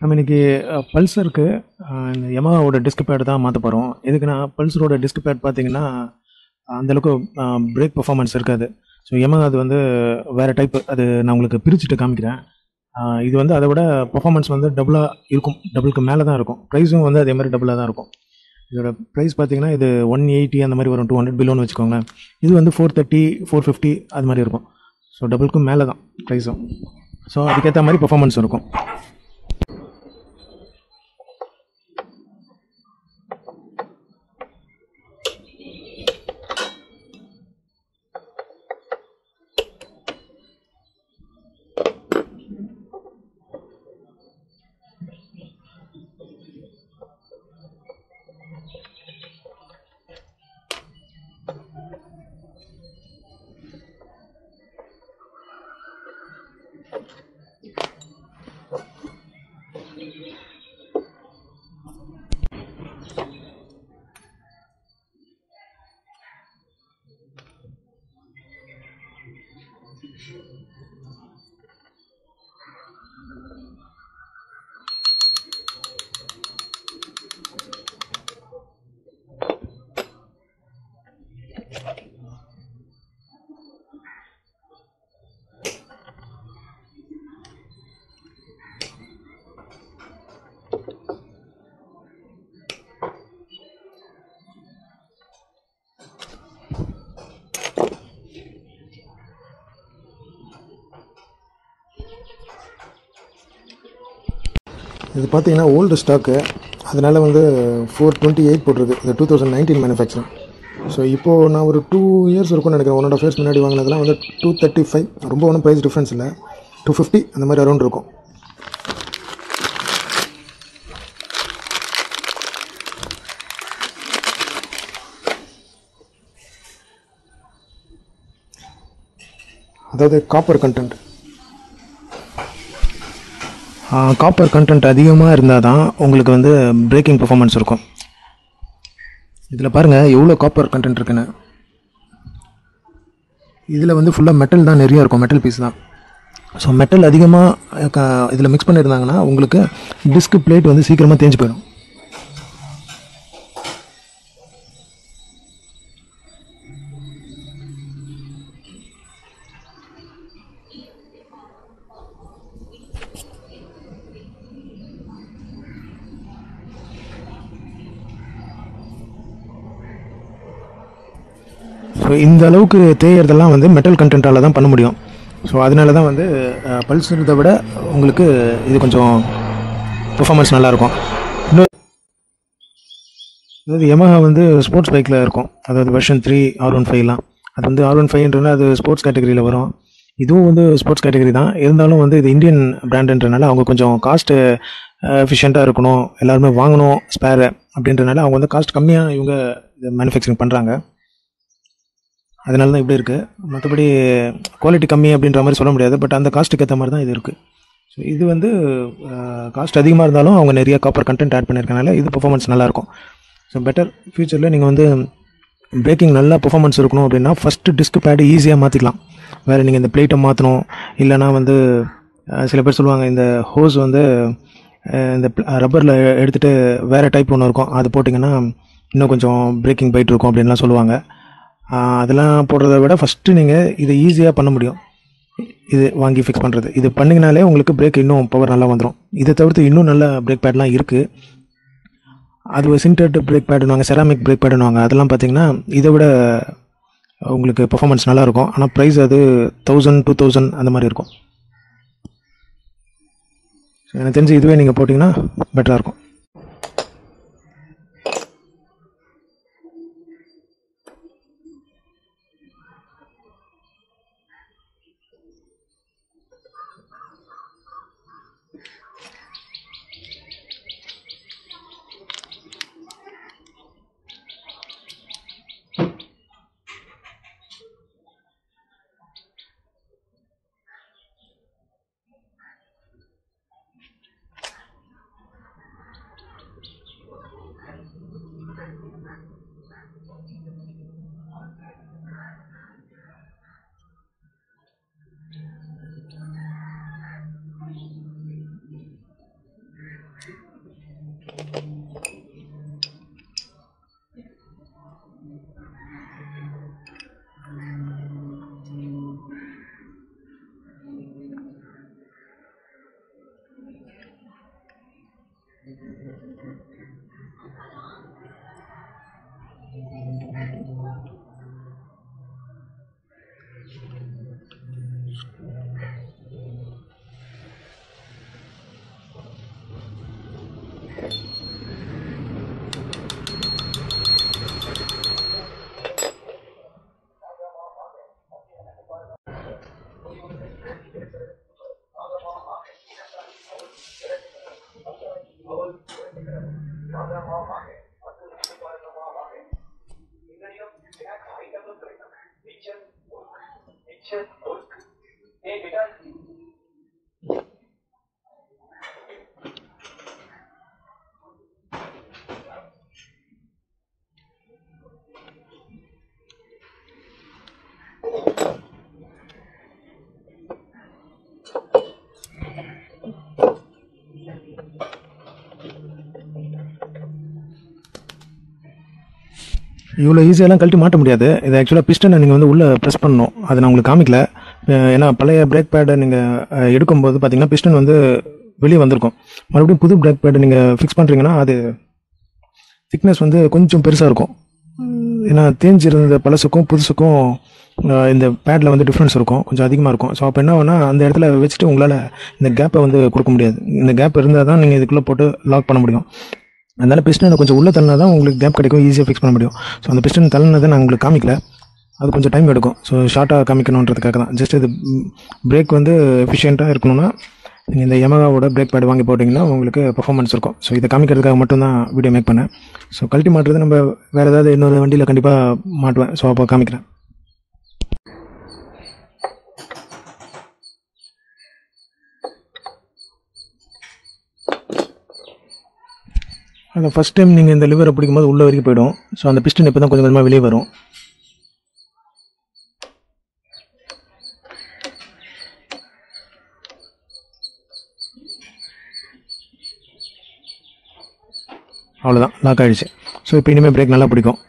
நம்ம இன்றைக்கி பல்சருக்கு இந்த யமஹாவோட டிஸ்க் பேட் தான் மாற்ற போகிறோம். எதுக்குன்னா பல்சரோட டிஸ்க் பேட் பார்த்தீங்கன்னா அந்தளவுக்கு பிரேக் பர்ஃபார்மன்ஸ் இருக்காது. ஸோ யமஹா அது வந்து வேறு டைப்பு. அது நான் உங்களுக்கு பிரிச்சுட்டு காமிக்கிறேன். இது வந்து அதை விட பர்ஃபார்மன்ஸ் வந்து டபுளாக இருக்கும், டபுளுக்கு மேலே தான் இருக்கும். ப்ரைஸும் வந்து அதே மாதிரி டபுளாக தான் இருக்கும். இதோட ப்ரைஸ் பார்த்தீங்கன்னா இது 180 அந்த மாதிரி வரும், 200 பிலோன்னு வச்சுக்கோங்களேன். இது வந்து 430, 450 அது மாதிரி இருக்கும். ஸோ டபுளுக்கும் மேலே தான் ப்ரைஸும். ஸோ அதுக்கேற்ற மாதிரி பர்ஃபார்மன்ஸ் இருக்கும். இது பார்த்தீங்கன்னா ஓல்டு ஸ்டாக்கு, அதனால் வந்து 428 போட்டிருக்கு. இது 2019 மேனுஃபேக்சரிங். ஸோ இப்போது நான் ஒரு 2 இயர்ஸ் இருக்கும்னு நினைக்கிறேன். 1.5 years முன்னாடி வாங்கினதெல்லாம் வந்து 235. ரொம்ப ஒன்றும் ப்ரைஸ் டிஃப்ரென்ஸ் இல்லை, 250 அந்த மாதிரி அரௌண்ட் இருக்கும். அதாவது காப்பர் கண்டென்ட் அதிகமாக இருந்தால் தான் உங்களுக்கு வந்து பிரேக்கிங் பர்ஃபார்மன்ஸ் இருக்கும். இதில் பாருங்கள் எவ்வளோ காப்பர் கண்டென்ட் இருக்குன்னு. இதில் வந்து ஃபுல்லாக மெட்டல் தான் நிறைய இருக்கும், மெட்டல் பீஸ் தான். ஸோ மெட்டல் அதிகமாக இதில் மிக்ஸ் பண்ணியிருந்தாங்கன்னா உங்களுக்கு டிஸ்க் பிளேட் வந்து சீக்கிரமாக தேஞ்சு போயிடும். ஸோ இந்த அளவுக்கு தேயறதெல்லாம் வந்து மெட்டல் கண்டென்ட்டால் தான் பண்ண முடியும். ஸோ அதனால தான் வந்து பல்சரதை விட உங்களுக்கு இது கொஞ்சம் பர்ஃபார்மன்ஸ் நல்லாயிருக்கும். இன்னும் அதாவது யமஹா வந்து ஸ்போர்ட்ஸ் பைக்கில் இருக்கும், அதாவது வெர்ஷன் 3 R15லாம். அது வந்து R15ன்றது அது ஸ்போர்ட்ஸ் கேட்டகரியில் வரும். இதுவும் வந்து ஸ்போர்ட்ஸ் கேட்டகரி தான். இருந்தாலும் வந்து இது இந்தியன் பிராண்டுன்றனால அவங்க கொஞ்சம் காஸ்ட்டு எஃபிஷியண்ட்டாக இருக்கணும், எல்லாருமே வாங்கணும் ஸ்பேரு அப்படின்றனால அவங்க வந்து காஸ்ட் கம்மியாக இவங்க இது மேனுஃபேக்சரிங் பண்ணுறாங்க. அதனால தான் இப்படி இருக்குது. மற்றபடி குவாலிட்டி கம்மி அப்படின்ற மாதிரி சொல்ல முடியாது. பட் அந்த காஸ்ட்டுக்கு ஏற்ற மாதிரி தான் இது இருக்குது. ஸோ இது வந்து காஸ்ட் அதிகமாக இருந்தாலும் அவங்க நிறைய காப்பர் கண்டென்ட் ஆட் பண்ணியிருக்கனால இது பர்ஃபார்மன்ஸ் நல்லாயிருக்கும். ஸோ பெட்டர் ஃப்யூச்சரில் நீங்கள் வந்து பிரேக்கிங் நல்லா பர்ஃபார்மன்ஸ் இருக்கணும் அப்படின்னா ஃபஸ்ட்டு டிஸ்க் பேடு ஈஸியாக மாற்றிக்கலாம். வேறு நீங்கள் இந்த பிளேட்டை மாற்றணும், இல்லைனா வந்து சில பேர் சொல்லுவாங்க இந்த ஹோஸ் வந்து இந்த ரப்பரில் எடுத்துகிட்டு வேறு டைப் ஒன்று இருக்கும், அது போட்டிங்கன்னா இன்னும் கொஞ்சம் பிரேக்கிங் பைட் இருக்கும் அப்படின்லாம் சொல்லுவாங்க. அதெல்லாம் போடுறத விட ஃபஸ்ட்டு நீங்கள் இதை ஈஸியாக பண்ண முடியும். இது வாங்கி ஃபிக்ஸ் பண்ணுறது, இது பண்ணிங்கனாலே உங்களுக்கு பிரேக் இன்னும் பவர் நல்லா வந்துடும். இதை தவிர்த்து இன்னும் நல்ல பிரேக் பேட்லாம் இருக்குது. அது சின்டர்ட் பிரேக் பேடுன்னுவாங்க, செராமிக் பிரேக் பேடுன்னுவாங்க. அதெல்லாம் பார்த்தீங்கன்னா இதை விட உங்களுக்கு பர்ஃபார்மன்ஸ் நல்லாயிருக்கும். ஆனால் ப்ரைஸ் அது 1000, 2000 அந்த மாதிரி இருக்கும். எனக்கு தெரிஞ்சு இதுவே நீங்கள் போட்டிங்கன்னா பெட்டராக இருக்கும். இவ்வளோ ஈஸியாலாம் கழட்டி மாட்ட முடியாது. இது ஆக்சுவலாக பிஸ்டனை நீங்கள் வந்து உள்ளே ப்ரெஸ் பண்ணணும். அது நான் உங்களுக்கு காமிக்கல. ஏன்னா பழைய பிரேக் பேடை நீங்கள் எடுக்கும்போது பார்த்தீங்கன்னா பிஸ்டன் வந்து வெளியே வந்திருக்கும். மறுபடியும் புது பிரேக் பேடை நீங்கள் ஃபிக்ஸ் பண்ணுறீங்கன்னா அது திக்னஸ் வந்து கொஞ்சம் பெருசாக இருக்கும். ஏன்னா தேஞ்சிருந்த பழசுக்கும் புதுசுக்கும் இந்த பேடில் வந்து டிஃப்ரென்ஸ் இருக்கும், கொஞ்சம் அதிகமாக இருக்கும். ஸோ அப்போ என்ன ஆகுனா அந்த இடத்துல வச்சுட்டு உங்களால் இந்த கேப்பை வந்து கொடுக்க முடியாது. இந்த கேப் இருந்தால் தான் நீங்கள் இதுக்குள்ளே போட்டு லாக் பண்ண முடியும். அதனால பிஸ்டனை கொஞ்சம் உள்ளே தள்ளினா தான் உங்களுக்கு கேப் கிடைக்கும், ஈஸியாக ஃபிக்ஸ் பண்ண முடியும். ஸோ அந்த பிஸ்டன் தள்ளினதை நான் உங்களுக்கு காமிக்கல, அது கொஞ்சம் டைம் எடுக்கும். ஸோ ஷார்ட்டாக காமிக்கணுன்றதுக்காக தான். ஜஸ்ட் இது பிரேக் வந்து எஃபிஷியண்ட்டாக இருக்கணும்னா நீங்கள் இந்த யமகாவோட பிரேக் பேட் வாங்கி போட்டிங்கன்னா உங்களுக்கு பர்ஃபார்மன்ஸ் இருக்கும். ஸோ இதை காமிக்கிறதுக்காக மட்டும்தான் வீடியோ மேக் பண்ணேன். ஸோ கழட்டி மாட்டுறது நம்ம வேறு ஏதாவது இன்னொரு வண்டியில் கண்டிப்பாக மாட்டுவேன். ஸோ அப்போ காமிக்கிறேன். அந்த ஃபஸ்ட் டைம் நீங்கள் இந்த லிவரை பிடிக்கும்போது உள்ளே வரைக்கும் போயிடும். ஸோ அந்த பிஸ்டன் இப்போ தான் கொஞ்சம் கொஞ்சமாக வெளியே வரும். அவ்வளோதான், லாக் ஆகிடுச்சு. ஸோ இப்போ இனிமேல் பிரேக் நல்லா பிடிக்கும்.